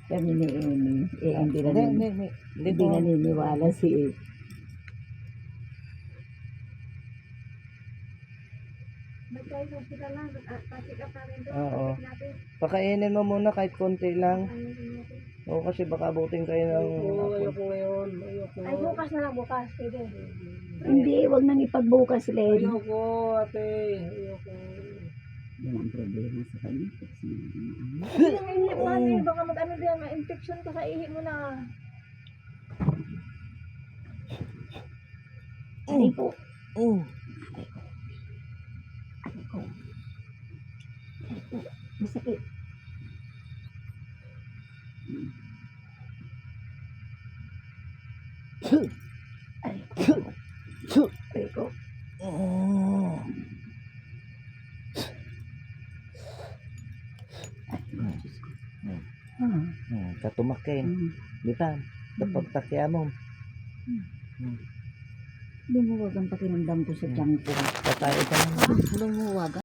kami ni Amy. Hindi Hindi naniniwala si Magkaya sa hospital lang, patik up namin doon. Oo. Patik natin. Pakainin mo muna kahit konti lang. Ayusin natin. Oo, kasi baka abutin kayo ng... Ayoko ngayon. Ayoko. Ay, bukas na lang, bukas. Pwede. Hindi, wag nang ipagbukas, Len. Ayoko, ate. Ayoko. Yan ang problema sa kanya. Hindi ang ihi mo, ate. Baka mag-ano din, ma-infection ka sa ihi mo na. Ay po. Masakit. Ay ko. Katumakin. Dita, kapag takya mo. Lumuwag ang pakiramdam ko sa tiyan ko. Patay ka naman. Lumuwag.